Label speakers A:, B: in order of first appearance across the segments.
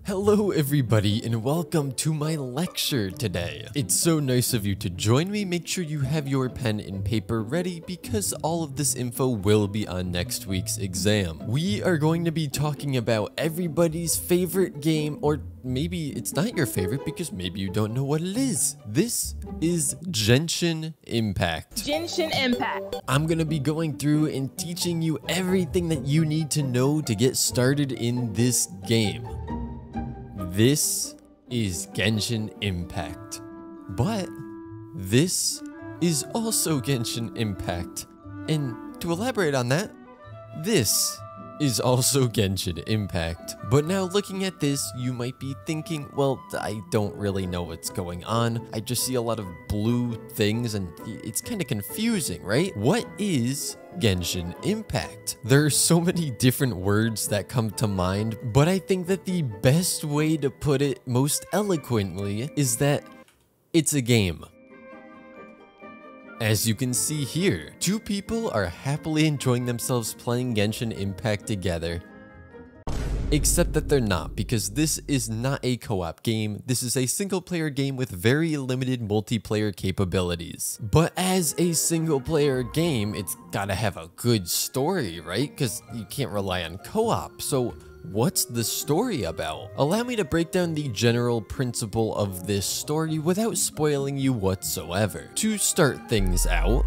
A: Hello everybody and welcome to my lecture today. It's so nice of you to join me. Make sure you have your pen and paper ready because all of this info will be on next week's exam. We are going to be talking about everybody's favorite game, or maybe it's not your favorite because maybe you don't know what it is. This is Genshin Impact.
B: Genshin Impact.
A: I'm gonna be going through and teaching you everything that you need to know to get started in this game. This is Genshin Impact, but this is also Genshin Impact, and to elaborate on that, this is also Genshin Impact. But now looking at this, you might be thinking, well, I don't really know what's going on. I just see a lot of blue things and it's kind of confusing, right? What is Genshin Impact? There are so many different words that come to mind, but I think that the best way to put it most eloquently is that it's a game. As you can see here, two people are happily enjoying themselves playing Genshin Impact together. Except that they're not, because this is not a co-op game. This is a single player game with very limited multiplayer capabilities. But as a single player game, it's gotta have a good story, right? Because you can't rely on co-op. So what's the story about? Allow me to break down the general principle of this story without spoiling you whatsoever. To start things out,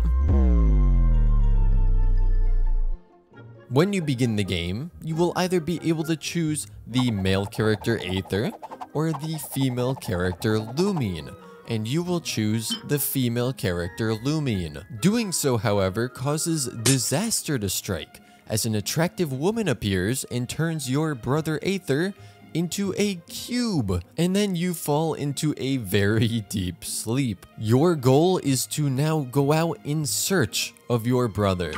A: when you begin the game, you will either be able to choose the male character Aether or the female character Lumine, and you will choose the female character Lumine. Doing so, however, causes disaster to strike, as an attractive woman appears and turns your brother Aether into a cube, and then you fall into a very deep sleep. Your goal is to now go out in search of your brother.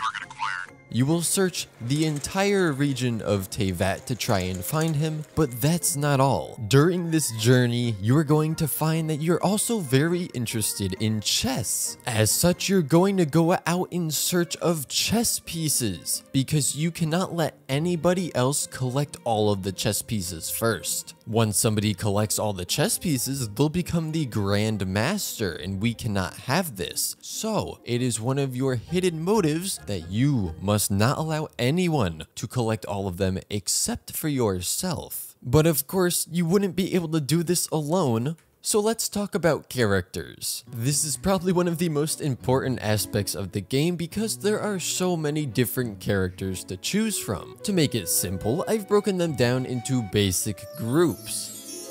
A: You will search the entire region of Teyvat to try and find him, but that's not all. During this journey, you're going to find that you're also very interested in chess. As such, you're going to go out in search of chess pieces, because you cannot let anybody else collect all of the chess pieces first. Once somebody collects all the chess pieces, they'll become the Grand Master, and we cannot have this. So, it is one of your hidden motives that you must not allow anyone to collect all of them except for yourself. But of course, you wouldn't be able to do this alone. So let's talk about characters. This is probably one of the most important aspects of the game because there are so many different characters to choose from. To make it simple, I've broken them down into basic groups.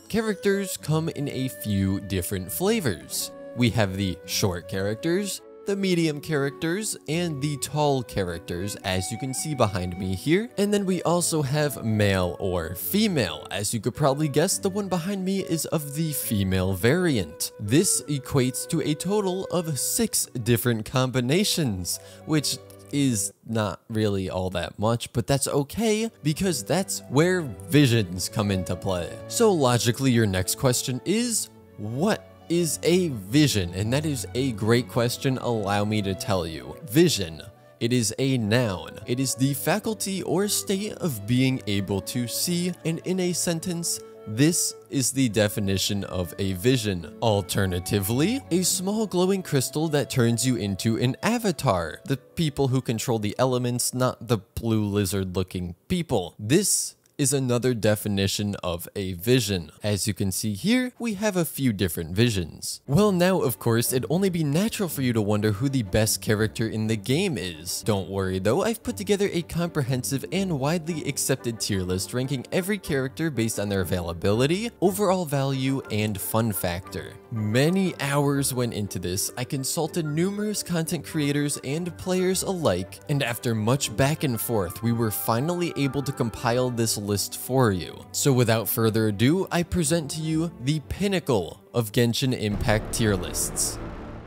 A: Characters come in a few different flavors. We have the short characters, the medium characters, and the tall characters, as you can see behind me here. And then we also have male or female. As you could probably guess, the one behind me is of the female variant. This equates to a total of 6 different combinations, which is not really all that much, but that's okay because that's where visions come into play. So logically, your next question is, what is a vision? And that is a great question, allow me to tell you. Vision. It is a noun. It is the faculty or state of being able to see, and in a sentence, this is the definition of a vision. Alternatively, a small glowing crystal that turns you into an avatar. The people who control the elements, not the blue lizard looking people. This is another definition of a vision. As you can see here, we have a few different visions. Well, now, of course, it'd only be natural for you to wonder who the best character in the game is. Don't worry though, I've put together a comprehensive and widely accepted tier list ranking every character based on their availability, overall value, and fun factor. Many hours went into this. I consulted numerous content creators and players alike, and after much back and forth, we were finally able to compile this list for you. So without further ado, I present to you the pinnacle of Genshin Impact tier lists.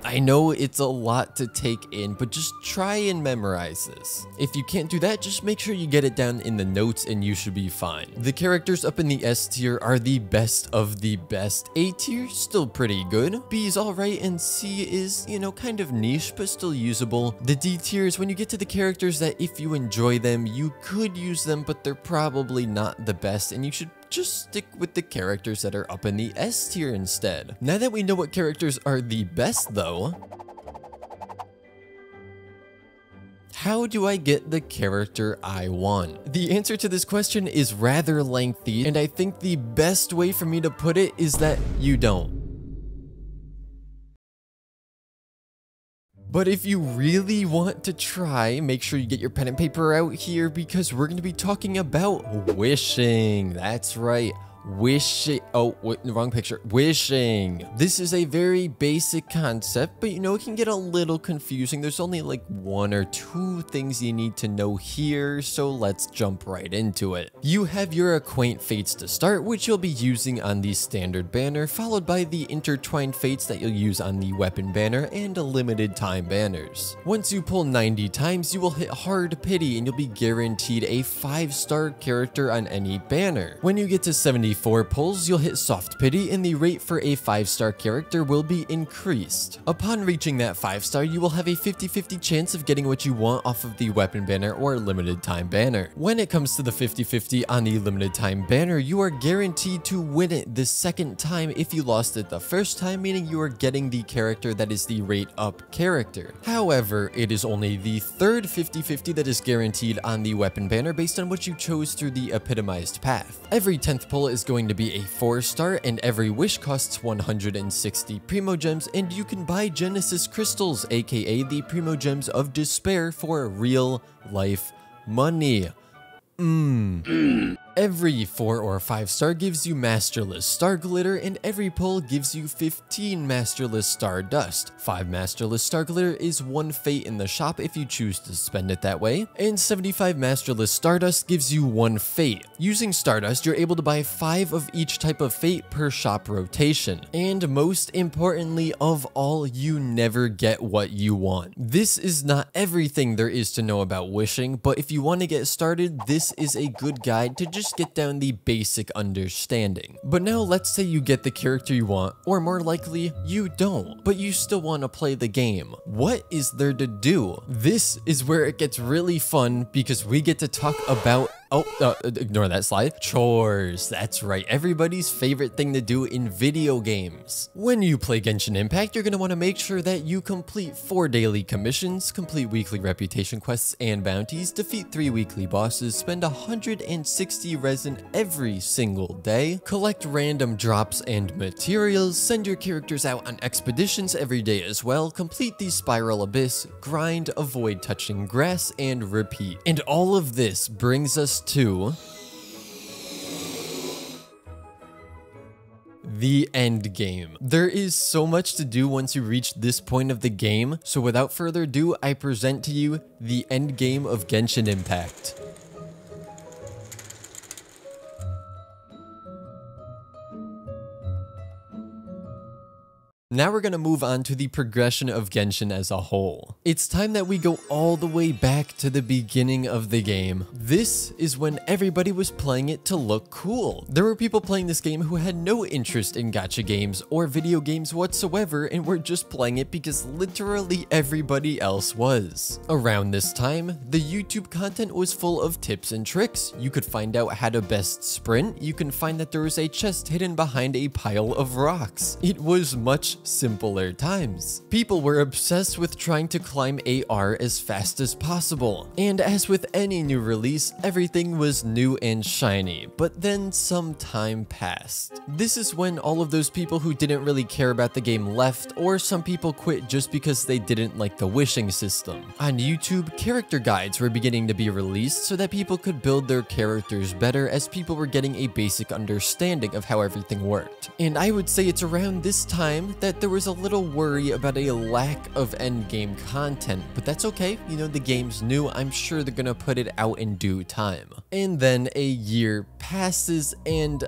A: I know it's a lot to take in, but just try and memorize this. If you can't do that, just make sure you get it down in the notes and you should be fine. The characters up in the S tier are the best of the best. A tier, still pretty good. B is alright, and C is, you know, kind of niche, but still usable. The D tier is when you get to the characters that if you enjoy them, you could use them, but they're probably not the best, and you should just stick with the characters that are up in the S tier instead. Now that we know what characters are the best though, how do I get the character I want? The answer to this question is rather lengthy, and I think the best way for me to put it is that you don't. But if you really want to try, make sure you get your pen and paper out here because we're going to be talking about wishing. That's right. Wishing. Oh, wrong picture. Wishing. This is a very basic concept, but you know, it can get a little confusing. There's only like 1 or 2 things you need to know here, so let's jump right into it. You have your Acquaint Fates to start, which you'll be using on the standard banner, followed by the Intertwined Fates that you'll use on the weapon banner and a limited time banners. Once you pull 90 times, you will hit Hard Pity and you'll be guaranteed a 5-star character on any banner. When you get to 74 pulls, you'll hit Soft Pity and the rate for a 5-star character will be increased. Upon reaching that 5-star, you will have a 50-50 chance of getting what you want off of the weapon banner or limited time banner. When it comes to the 50-50 on the limited time banner, you are guaranteed to win it the second time if you lost it the first time, meaning you are getting the character that is the rate up character. However, it is only the third 50-50 that is guaranteed on the weapon banner based on what you chose through the epitomized path. Every 10th pull is going to be a 4-star, and every wish costs 160 Primo Gems, and you can buy Genesis Crystals, aka the Primo Gems of Despair, for real life money. Every 4 or 5-star gives you Masterless Star Glitter, and every pull gives you 15 Masterless Star Dust. 5 Masterless Star Glitter is 1 fate in the shop if you choose to spend it that way, and 75 Masterless Stardust gives you 1 fate. Using Stardust, you're able to buy 5 of each type of fate per shop rotation. And most importantly of all, you never get what you want. This is not everything there is to know about wishing, but if you want to get started, this is a good guide to just get down the basic understanding. But now let's say you get the character you want, or more likely, you don't, but you still want to play the game. What is there to do? This is where it gets really fun because we get to talk about ignore that slide. Chores. That's right. Everybody's favorite thing to do in video games. When you play Genshin Impact, you're going to want to make sure that you complete 4 daily commissions, complete weekly reputation quests and bounties, defeat 3 weekly bosses, spend 160 resin every single day, collect random drops and materials, send your characters out on expeditions every day as well, complete the Spiral Abyss, grind, avoid touching grass, and repeat. And all of this brings us to the end game. There is so much to do once you reach this point of the game, so without further ado, I present to you the end game of Genshin Impact. Now we're going to move on to the progression of Genshin as a whole. It's time that we go all the way back to the beginning of the game. This is when everybody was playing it to look cool. There were people playing this game who had no interest in gacha games or video games whatsoever and were just playing it because literally everybody else was. Around this time, the YouTube content was full of tips and tricks. You could find out how to best sprint. You can find that there was a chest hidden behind a pile of rocks. It was much simpler times. People were obsessed with trying to climb AR as fast as possible. And as with any new release, everything was new and shiny, but then some time passed. This is when all of those people who didn't really care about the game left, or some people quit just because they didn't like the wishing system. On YouTube, character guides were beginning to be released so that people could build their characters better as people were getting a basic understanding of how everything worked. And I would say it's around this time that there was a little worry about a lack of endgame content, but that's okay. You know, the game's new. I'm sure they're gonna put it out in due time. And then a year passes and,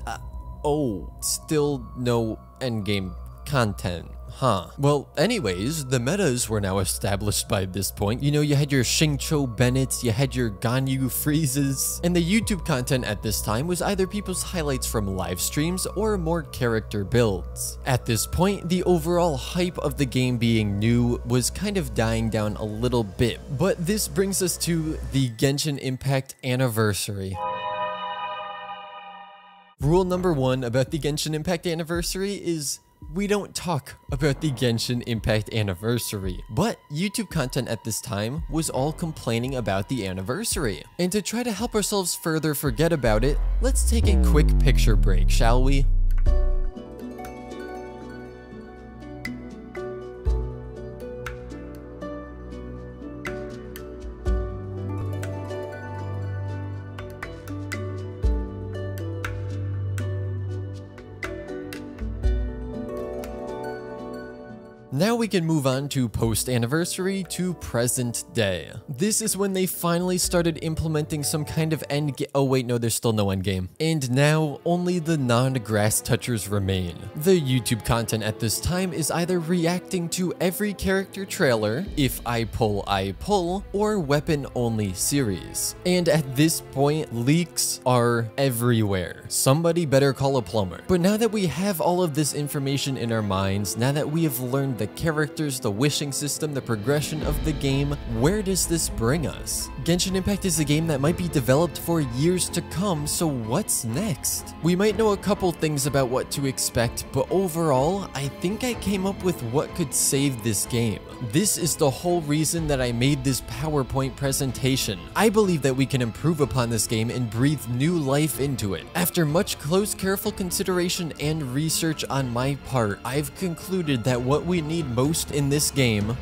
A: still no endgame content. Huh. Well, anyways, the metas were now established by this point. You know, you had your Xingqiu Bennetts, you had your Ganyu Freezes, and the YouTube content at this time was either people's highlights from live streams or more character builds. At this point, the overall hype of the game being new was kind of dying down a little bit, but this brings us to the Genshin Impact anniversary. Rule number 1 about the Genshin Impact anniversary is we don't talk about the Genshin Impact anniversary, but YouTube content at this time was all complaining about the anniversary. And to try to help ourselves further forget about it, let's take a quick picture break, shall we? Now we can move on to post-anniversary to present day. This is when they finally started implementing some kind of oh wait, no, there's still no endgame. And now only the non-grass touchers remain. The YouTube content at this time is either reacting to every character trailer, if I pull, or weapon-only series. And at this point, leaks are everywhere. Somebody better call a plumber. But now that we have all of this information in our minds, now that we have learned the characters, the wishing system, the progression of the game, where does this bring us? Genshin Impact is a game that might be developed for years to come, so what's next? We might know a couple things about what to expect, but overall, I think I came up with what could save this game. This is the whole reason that I made this PowerPoint presentation. I believe that we can improve upon this game and breathe new life into it. After much close, careful consideration and research on my part, I've concluded that what we need most in this game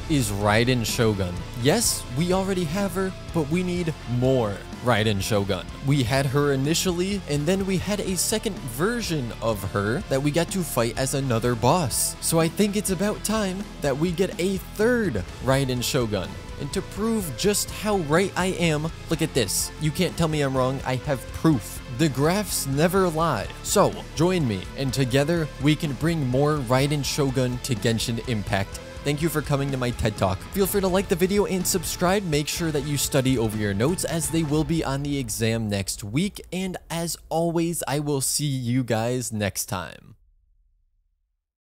A: is Raiden Shogun. Yes, we already have her, but we need more Raiden Shogun. We had her initially, and then we had a second version of her that we got to fight as another boss. So I think it's about time that we get a third Raiden Shogun. And to prove just how right I am, look at this. You can't tell me I'm wrong, I have proof. The graphs never lie. So, join me, and together we can bring more Raiden Shogun to Genshin Impact. Thank you for coming to my TED Talk. Feel free to like the video and subscribe. Make sure that you study over your notes as they will be on the exam next week. And as always, I will see you guys next time.